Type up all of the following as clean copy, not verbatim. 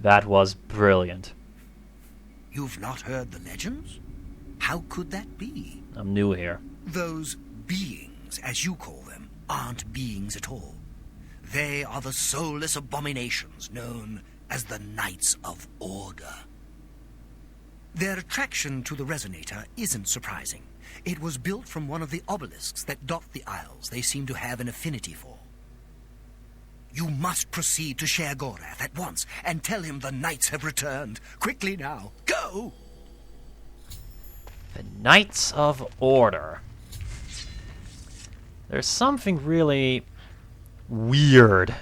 That was brilliant. You've not heard the legends? How could that be? I'm new here. Those beings, as you call them, aren't beings at all. They are the soulless abominations known as the Knights of Order. Their attraction to the resonator isn't surprising. It was built from one of the obelisks that dot the isles they seem to have an affinity for. You must proceed to Sheogorath at once and tell him the knights have returned. Quickly now, go! The Knights of Order. There's something really weird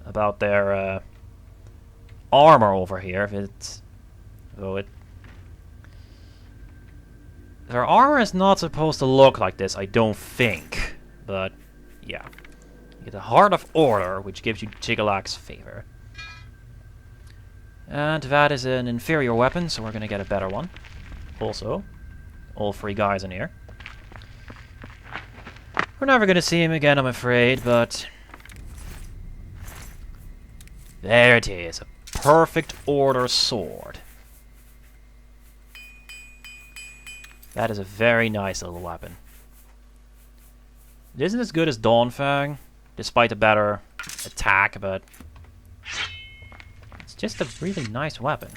about their armor over here. Their armor is not supposed to look like this, I don't think. But, yeah. You get the Heart of Order, which gives you Jiggalak's favor. And that is an inferior weapon, so we're gonna get a better one. Also, all three guys in here. We're never gonna see him again, I'm afraid, but... there it is, a perfect Order sword. That is a very nice little weapon. It isn't as good as Dawnfang, despite a better attack, but... it's just a really nice weapon.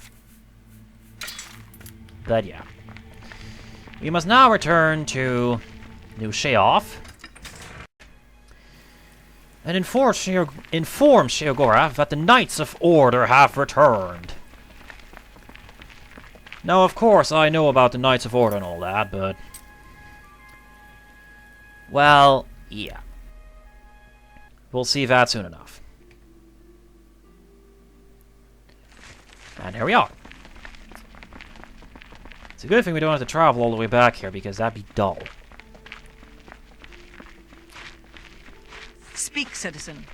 But yeah. We must now return to New Sheoth and inform Sheogorath that the Knights of Order have returned. Now, of course, I know about the Knights of Order and all that, but... well, yeah. We'll see that soon enough. And here we are. It's a good thing we don't have to travel all the way back here, because that'd be dull. Speak, citizen.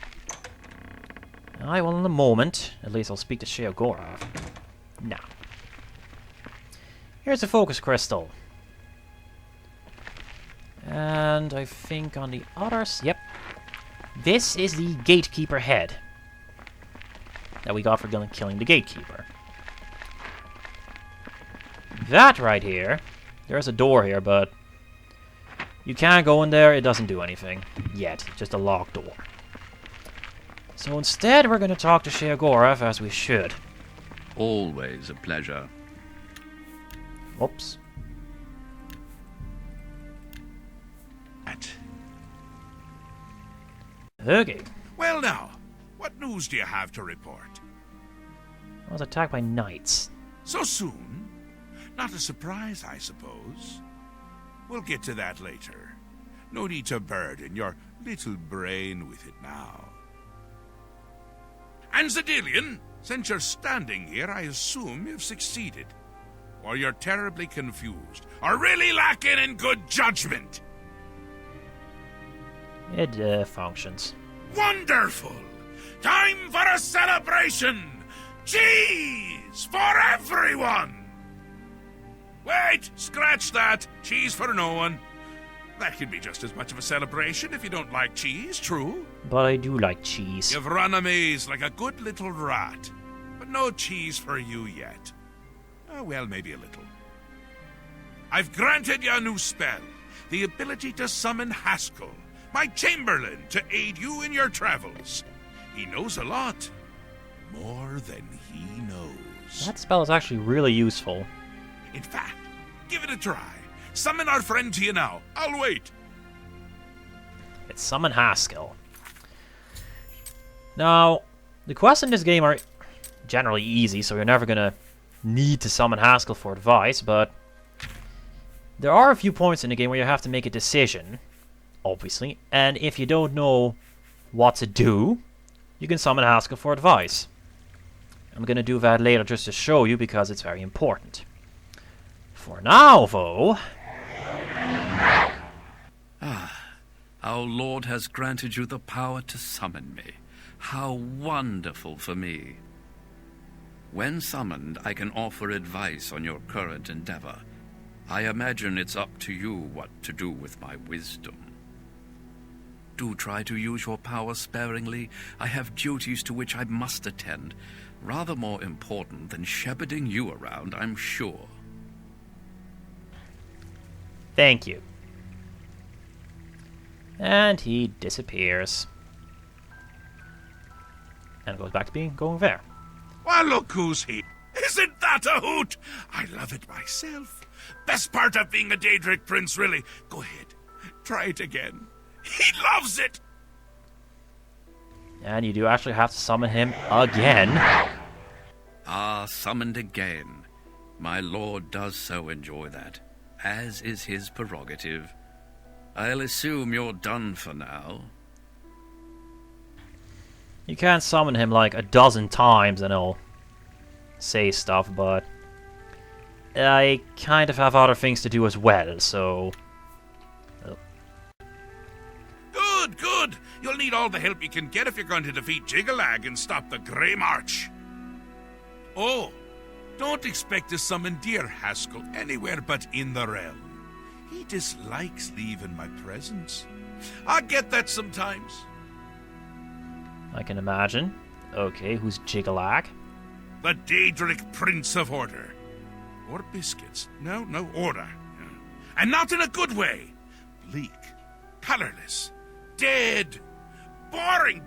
I will in a moment. At least I'll speak to Sheogorath. Now. Here's the focus crystal. And I think on the others... yep. This is the gatekeeper head that we got for killing the gatekeeper. That right here... there's a door here, but... you can't go in there, it doesn't do anything. Yet. Just a locked door. So instead, we're going to talk to Sheogorath, as we should. Always a pleasure. Oops. Okay. Well now, what news do you have to report? I was attacked by knights. So soon? Not a surprise, I suppose. We'll get to that later. No need to burden your little brain with it now. And Zadilian, since you're standing here, I assume you've succeeded. Or you're terribly confused, or really lacking in good judgment. It functions. Wonderful! Time for a celebration! Cheese for everyone! Wait, scratch that. Cheese for no one. That can be just as much of a celebration if you don't like cheese, true? But I do like cheese. You've run a maze like a good little rat. But no cheese for you yet. Well, maybe a little. I've granted you a new spell. The ability to summon Haskell, my Chamberlain, to aid you in your travels. He knows a lot. More than he knows. That spell is actually really useful. In fact, give it a try. Summon our friend to you now. I'll wait. It's Summon Haskell. Now, the quests in this game are generally easy, so you're never gonna need to summon Haskell for advice, but there are a few points in the game where you have to make a decision, obviously, and if you don't know what to do, you can summon Haskell for advice. I'm gonna do that later just to show you because it's very important. For now, though... Our Lord has granted you the power to summon me. How wonderful for me. When summoned, I can offer advice on your current endeavor. I imagine it's up to you what to do with my wisdom. Do try to use your power sparingly. I have duties to which I must attend. Rather more important than shepherding you around, I'm sure. Thank you. And he disappears. And goes back to going there. Well, look who's here. Isn't that a hoot? I love it myself. Best part of being a Daedric prince, really. Go ahead. Try it again. He loves it. And you do actually have to summon him again. Ah, summoned again. My lord does so enjoy that, as is his prerogative. I'll assume you're done for now. You can summon him like a dozen times and he'll say stuff, but I kind of have other things to do as well, so... Good, good. You'll need all the help you can get if you're going to defeat Jigalag and stop the Grey March. Oh, don't expect to summon dear Haskell anywhere but in the realm. He dislikes leaving my presence. I get that sometimes. I can imagine. Okay, who's Jigalag? The Daedric Prince of Order. Or biscuits. No, order. And not in a good way. Bleak. Colorless. Dead. Boring.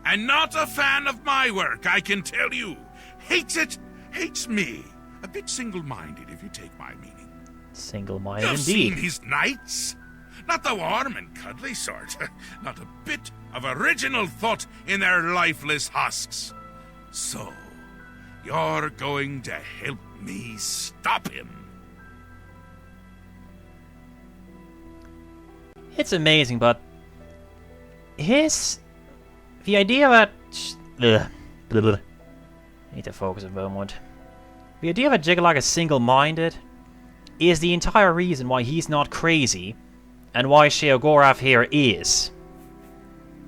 And not a fan of my work, I can tell you. Hates it, hates me. A bit single-minded, if you take my meaning. Single-minded You've indeed. seen his knights? Not the warm and cuddly sort. Not a bit of original thought in their lifeless husks. So, you're going to help me stop him. It's amazing, but the idea that I need to focus a moment. The idea that Jigalag is single-minded is the entire reason why he's not crazy, and why Sheogorath here is.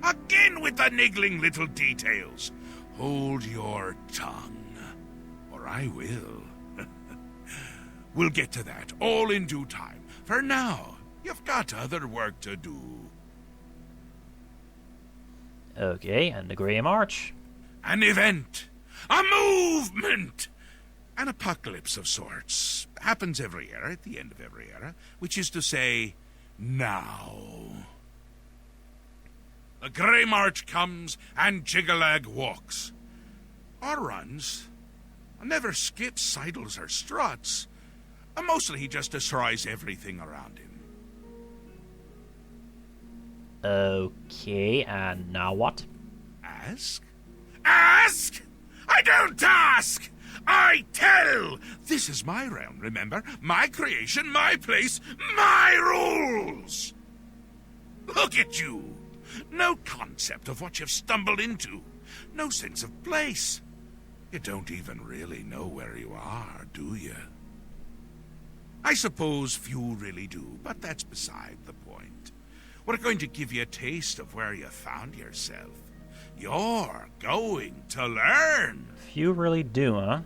Again with the niggling little details. Hold your tongue, or I will. We'll get to that, all in due time. For now, you've got other work to do. Okay, and the Grey March. An event. A movement. An apocalypse of sorts. Happens every era, at the end of every era. Which is to say, now. The Grey March comes, and Jigalag walks. Or runs. Never skips, sidles, or struts. Mostly he just destroys everything around him. Okay, and now what? Ask? Ask? I don't ask! I tell! This is my realm, remember? My creation, my place, my rules! Look at you! No concept of what you've stumbled into. No sense of place. You don't even really know where you are, do you? I suppose few really do, but that's beside the point. We're going to give you a taste of where you found yourself. You're going to learn. Few really do, huh?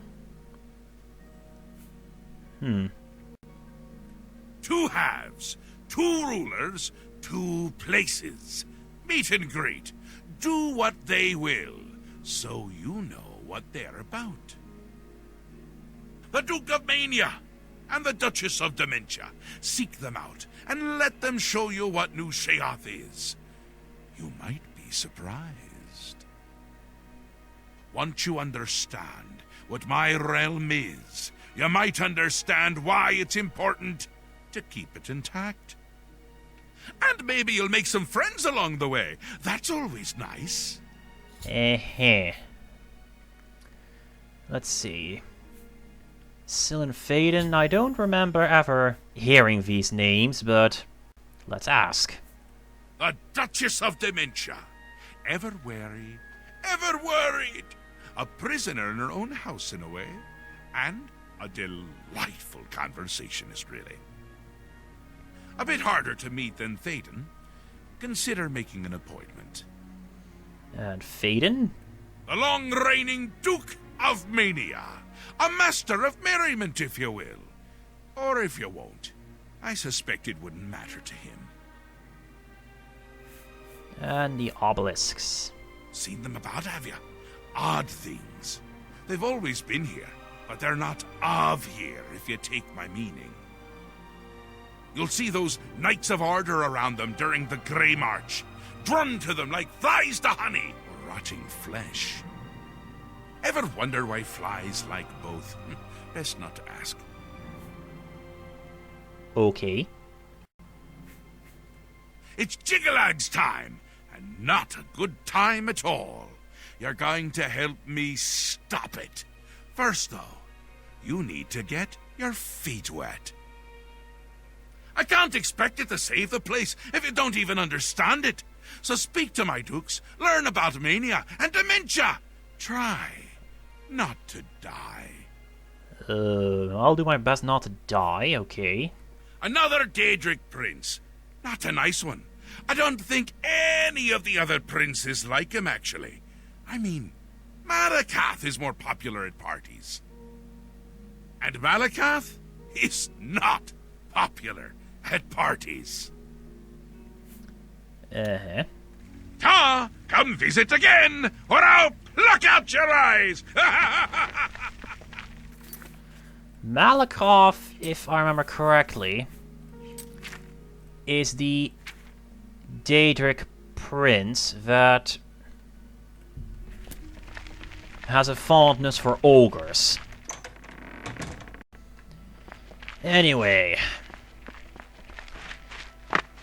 Two halves, two rulers, two places. Meet and greet. Do what they will, so you know what they're about. The Duke of Mania and the Duchess of Dementia. Seek them out and let them show you what New Sheogorath is. You might be surprised. Once you understand what my realm is, you might understand why it's important to keep it intact. And maybe you'll make some friends along the way. That's always nice. Let's see. Sil and Faden, I don't remember ever hearing these names, but let's ask. The Duchess of Dementia. Ever wary, ever worried. A prisoner in her own house in a way. And a delightful conversationist, really. A bit harder to meet than Théoden. Consider making an appointment. And Faden? The long-reigning Duke of Mania. A master of merriment, if you will. Or if you won't. I suspect it wouldn't matter to him. And the obelisks. Seen them about, have you? Odd things. They've always been here, but they're not of here, if you take my meaning. You'll see those Knights of Order around them during the Grey March, drawn to them like flies to honey, or rotting flesh. Ever wonder why flies like both? Best not to ask. Okay. It's Jiggalag's time, and not a good time at all. You're going to help me stop it. First, though, you need to get your feet wet. I can't expect you to save the place if you don't even understand it. So speak to my dukes, learn about mania and dementia. Try not to die. I'll do my best not to die, okay. Another Daedric prince. Not a nice one. I don't think any of the other princes like him, actually. I mean, Malakath is more popular at parties. And Malakath is not popular at parties. Uh-huh. Ta! Come visit again, or I'll pluck out your eyes! Malakoff, if I remember correctly, is the Daedric prince that has a fondness for ogres. Anyway,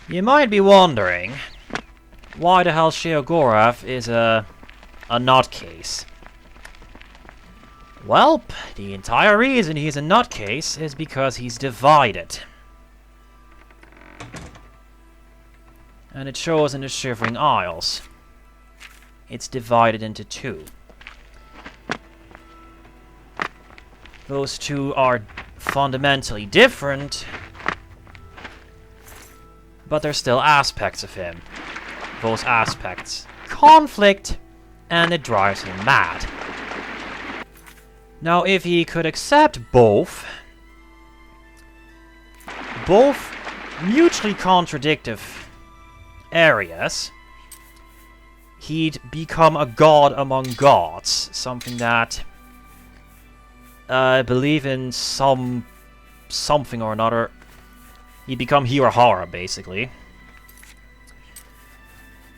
you might be wondering why the hell Sheogorath is a nutcase. Well, the entire reason he's a nutcase is because he's divided. And it shows in the Shivering Isles. It's divided into two. Those two are fundamentally different, but they're still aspects of him. Those aspects conflict, and it drives him mad. Now, if he could accept both mutually contradictive areas, he'd become a god among gods, something that I believe in something or another. He'd become Hirahara, basically.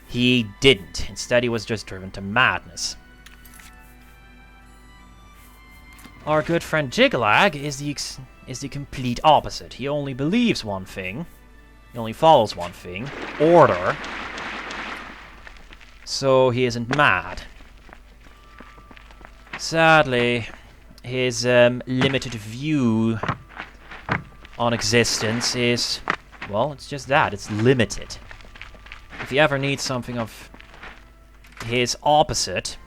He didn't. Instead, he was just driven to madness. Our good friend Jiggalag is the complete opposite. He only believes one thing. He only follows one thing. Order. So he isn't mad. Sadly, his limited view on existence is, well, it's just that. It's limited. If he ever needs something of his opposite,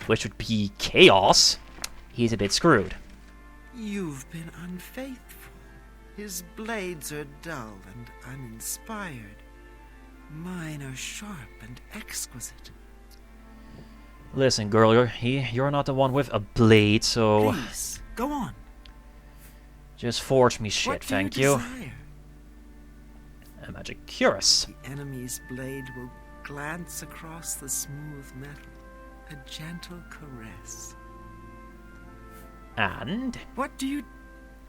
which would be chaos, he's a bit screwed. You've been unfaithful. His blades are dull and uninspired. Mine are sharp and exquisite. Listen, girl, you're not the one with a blade, so Please, go on. just forge me shit, What do thank you you. desire? A magic cuirass. The enemy's blade will glance across the smooth metal. A gentle caress. And What do you...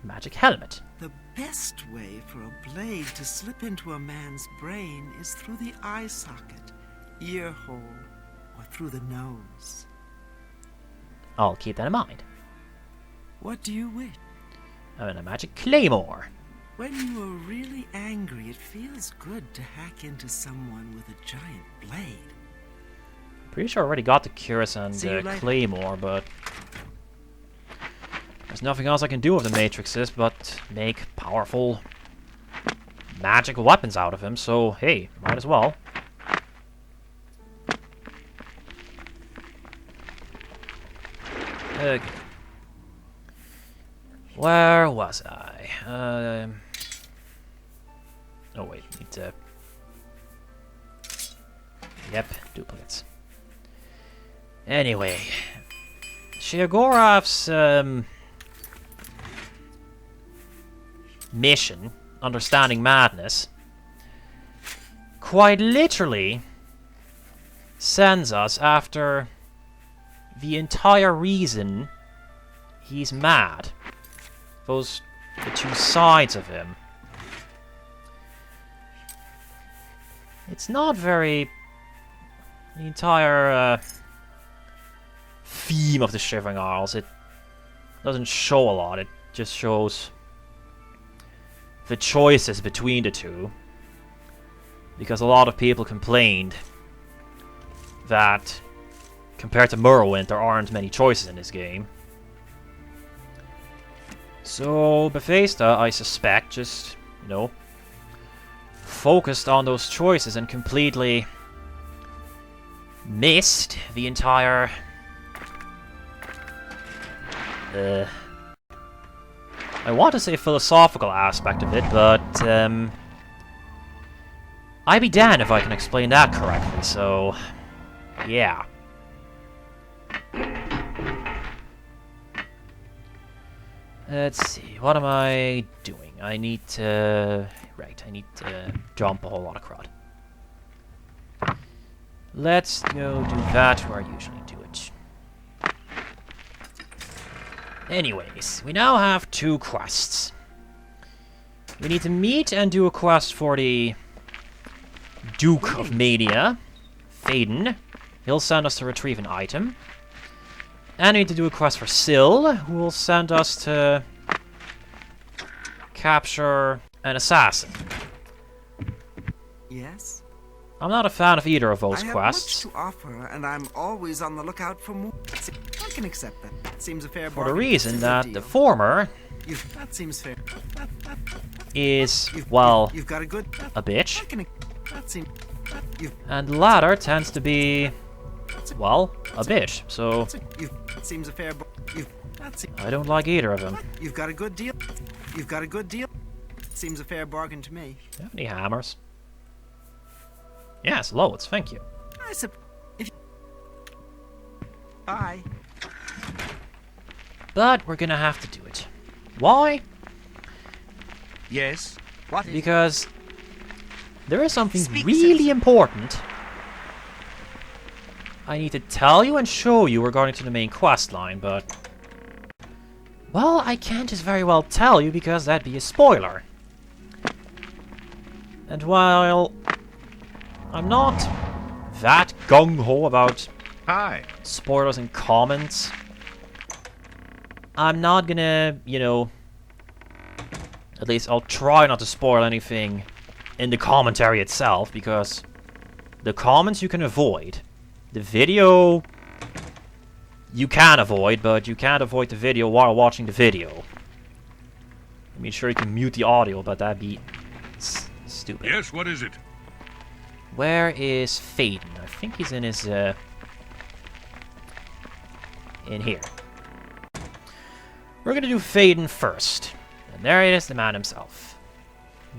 magic helmet. The best way for a blade to slip into a man's brain is through the eye socket, ear hole, or through the nose. I'll keep that in mind. What do you wish? And a magic claymore. When you are really angry, it feels good to hack into someone with a giant blade. Pretty sure I already got the cuirass and See you later. claymore, but there's nothing else I can do with the matrices but make powerful magical weapons out of him, so hey, might as well. Okay. Where was I? Oh wait, need to... Yep, duplicates. Anyway, Sheogorath's mission understanding madness, quite literally sends us after the entire reason he's mad. The two sides of him. It's not very... The entire theme of the Shivering Isles, it doesn't show a lot, it just shows the choices between the two. Because a lot of people complained that compared to Morrowind, there aren't many choices in this game. So Bethesda, I suspect, just, you know, focused on those choices and completely missed the entire I want to say philosophical aspect of it, but I'd be damned if I can explain that correctly, so yeah. Let's see, what am I doing? I need to... Right, I need to dump a whole lot of crud. Let's go do that where I usually do it. Anyways, we now have 2 quests. We need to meet and do a quest for the Duke of Mania, Faden. He'll send us to retrieve an item. And we need to do a quest for Syl, who will send us to capture an assassin. Yes? I'm not a fan of either of those I have quests. much to offer, and I'm always on the lookout for more. I can accept that. Seems a fair For the bargain. reason It's a that good the deal. former That seems fair. is, well, You've got a good. a bitch, I can. That seems. You've. and the latter tends to be, well, a bitch, so That seems a fair. I don't like either of them. You've got a good deal. You've got a good deal. Seems a fair bargain to me. Do you have any hammers? Yes, loads, thank you. I suppose. Bye. But we're gonna have to do it. Why? Yes? What is Because there is something Speak really sense. important I need to tell you and show you regarding to the main quest line, but... Well, I can't just very well tell you because that'd be a spoiler. And while I'm not that gung-ho about Hi. spoilers and comments, I'm not gonna, you know... At least I'll try not to spoil anything in the commentary itself, because the comments you can avoid. The video you can avoid, but you can't avoid the video while watching the video. I mean, sure you can mute the audio, but that'd be stupid. Yes, what is it? Where is Faden? I think he's in his, in here. We're gonna do Faden first. And there it is, the man himself.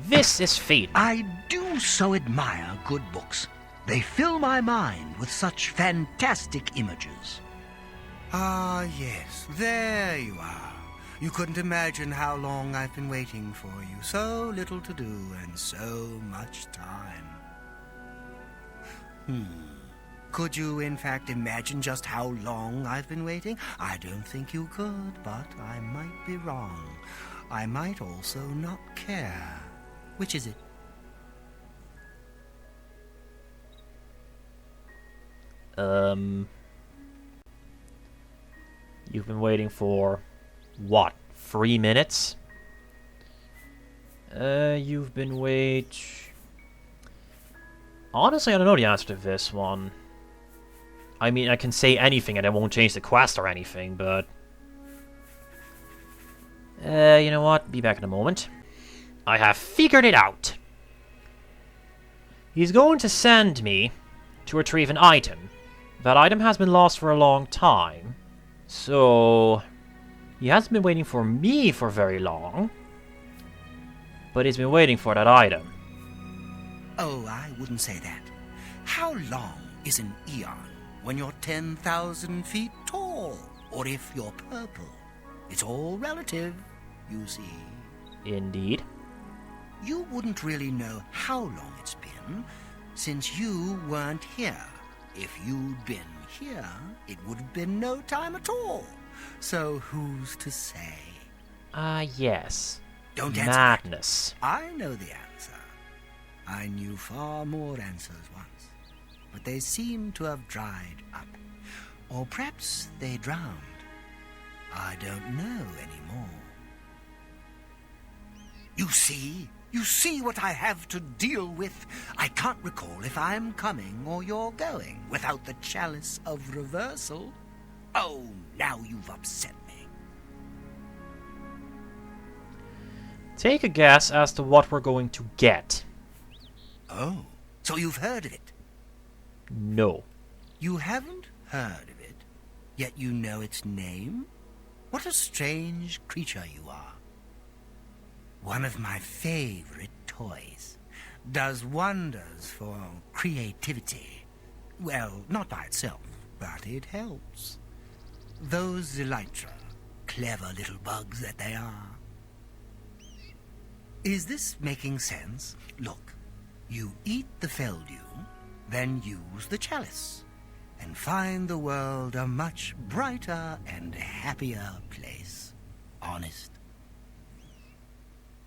This is Faden. I do so admire good books. They fill my mind with such fantastic images. Ah, yes, there you are. You couldn't imagine how long I've been waiting for you. So little to do and so much time. Could you, in fact, imagine just how long I've been waiting? I don't think you could, but I might be wrong. I might also not care. Which is it? You've been waiting for, what, 3 minutes? You've been Honestly, I don't know the answer to this one. I mean, I can say anything and it won't change the quest or anything, but... you know what? Be back in a moment. I have figured it out. He's going to send me to retrieve an item. That item has been lost for a long time. So... he hasn't been waiting for me for very long. But he's been waiting for that item. Oh, I wouldn't say that. How long is an eon when you're 10,000 feet tall? Or if you're purple? It's all relative, you see. Indeed. you wouldn't really know how long it's been, since you weren't here. If you'd been here, it would have been no time at all. So who's to say? Yes. Don't answer Madness. that. I know the answer. I knew far more answers once, but they seem to have dried up. Or perhaps they drowned. I don't know anymore. You see? You see what I have to deal with? I can't recall if I'm coming or you're going without the chalice of reversal. Oh, now you've upset me. Take a guess as to what we're going to get. Oh, so you've heard of it? No. You haven't heard of it, yet you know its name? What a strange creature you are. One of my favorite toys. Does wonders for creativity. Well, not by itself, but it helps. Those elytra, clever little bugs that they are. Is this making sense? Look, you eat the feldew, then use the chalice, and find the world a much brighter and happier place. Honest.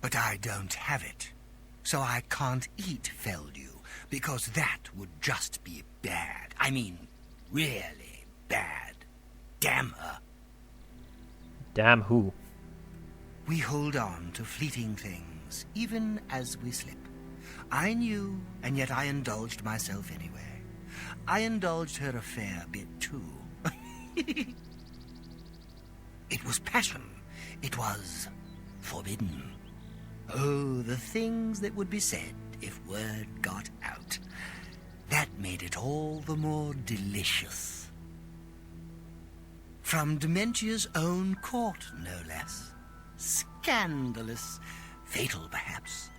But I don't have it, so I can't eat feldew, because that would just be bad. I mean, really bad. Damn her. Damn who? We hold on to fleeting things, even as we slip. I knew, and yet I indulged myself anyway. I indulged her a fair bit, too. It was passion. It was forbidden. Oh, the things that would be said if word got out. That made it all the more delicious. From Dementia's own court, no less. Scandalous. Fatal, perhaps.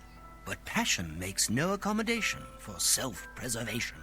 But passion makes no accommodation for self-preservation.